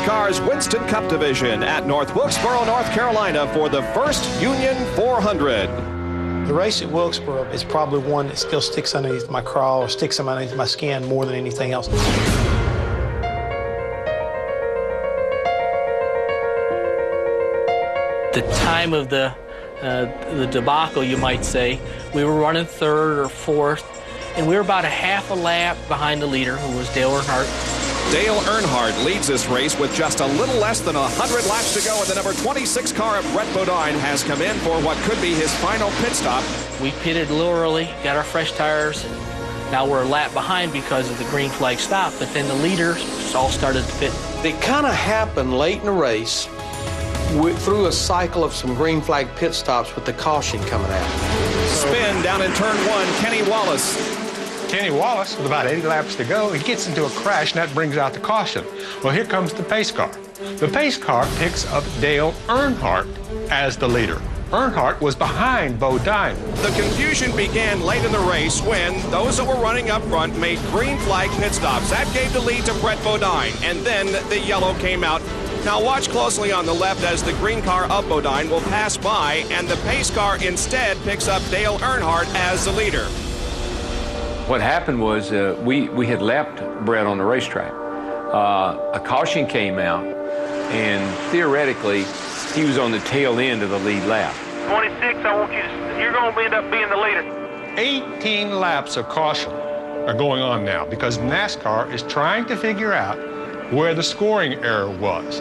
NASCAR's Winston Cup Division at North Wilkesboro, North Carolina for the first Union 400. The race at Wilkesboro is probably one that still sticks underneath my craw or sticks underneath my skin more than anything else. The time of the debacle, you might say, we were running third or fourth, and we were about a half a lap behind the leader, who was Dale Earnhardt. Dale Earnhardt leads this race with just a little less than 100 laps to go, and the number 26 car of Brett Bodine has come in for what could be his final pit stop. We pitted a little early, got our fresh tires, and now we're a lap behind because of the green flag stop, but then the leaders all started to pit. It kind of happened late in the race through a cycle of some green flag pit stops with the caution coming out. Spin down in turn one, Kenny Wallace. Kenny Wallace, with about 80 laps to go, he gets into a crash, and that brings out the caution. Well, here comes the pace car. The pace car picks up Dale Earnhardt as the leader. Earnhardt was behind Bodine. The confusion began late in the race when those that were running up front made green flag pit stops. That gave the lead to Brett Bodine, and then the yellow came out. Now watch closely on the left as the green car of Bodine will pass by, and the pace car instead picks up Dale Earnhardt as the leader. What happened was we had lapped Brett on the racetrack. A caution came out, and theoretically, he was on the tail end of the lead lap. 26, I want you to, you're going to end up being the leader. 18 laps of caution are going on now because NASCAR is trying to figure out where the scoring error was.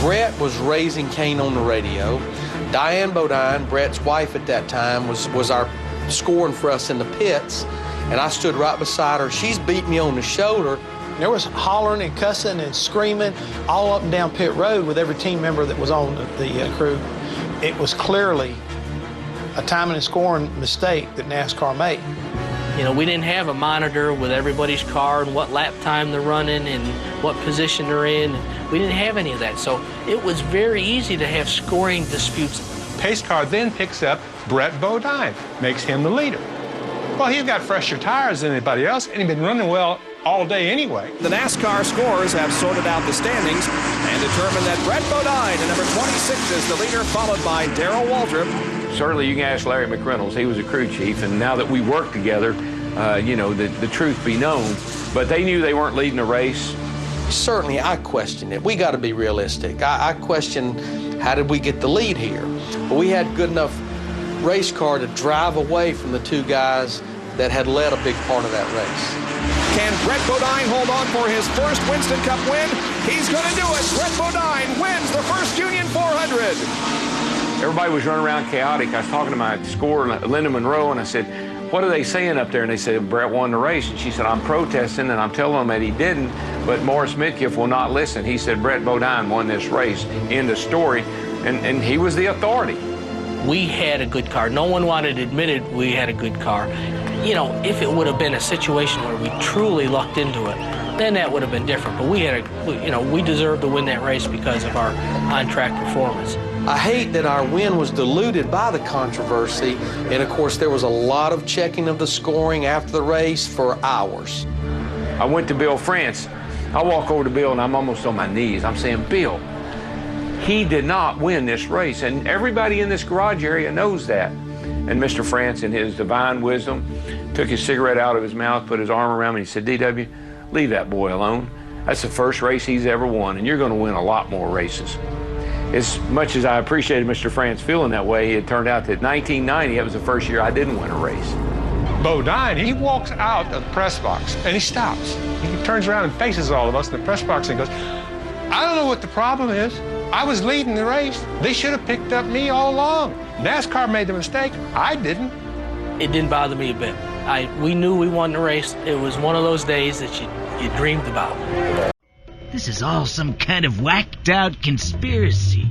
Brett was raising Kane on the radio. Diane Bodine, Brett's wife at that time, was our scoring for us in the pits, and I stood right beside her. She's beat me on the shoulder. There was hollering and cussing and screaming all up and down pit road with every team member that was on the crew. It was clearly a timing and scoring mistake that NASCAR made. You know, we didn't have a monitor with everybody's car and what lap time they're running and what position they're in. We didn't have any of that, so it was very easy to have scoring disputes. Pace car then picks up Brett Bodine, makes him the leader. Well, he's got fresher tires than anybody else, and he's been running well all day anyway. The NASCAR scorers have sorted out the standings and determined that Brett Bodine, the number 26, is the leader, followed by Darrell Waltrip. Certainly, you can ask Larry McReynolds. He was a crew chief, and now that we work together, you know, the truth be known. But they knew they weren't leading the race. Certainly, I questioned it. We got to be realistic. I questioned, how did we get the lead here? But we had good enough race car to drive away from the two guys that had led a big part of that race. Can Brett Bodine hold on for his first Winston Cup win? He's going to do it. Brett Bodine wins the first Union 400. Everybody was running around chaotic. I was talking to my scorer, Linda Monroe, and I said, what are they saying up there? And they said, Brett won the race. And she said, I'm protesting, and I'm telling them that he didn't, but Morris Midkiff will not listen. He said, Brett Bodine won this race. End of story. And he was the authority. We had a good car. No one wanted to admit it, we had a good car. You know, if it would have been a situation where we truly lucked into it, then that would have been different. But we deserved to win that race because of our on-track performance. I hate that our win was diluted by the controversy, and of course there was a lot of checking of the scoring after the race for hours. I went to Bill France. I walk over to Bill, and I'm almost on my knees. I'm saying, Bill, he did not win this race, and everybody in this garage area knows that. And Mr. France, in his divine wisdom, took his cigarette out of his mouth, put his arm around me, and he said, DW, leave that boy alone. That's the first race he's ever won, and you're going to win a lot more races. As much as I appreciated Mr. France feeling that way, it turned out that 1990, that was the first year I didn't win a race. Bodine, he walks out of the press box, and he stops. He turns around and faces all of us in the press box and goes, I don't know what the problem is. I was leading the race. They should have picked up me all along. NASCAR made the mistake. I didn't. It didn't bother me a bit. We knew we won the race. It was one of those days that you dreamed about. This is all some kind of whacked out conspiracy.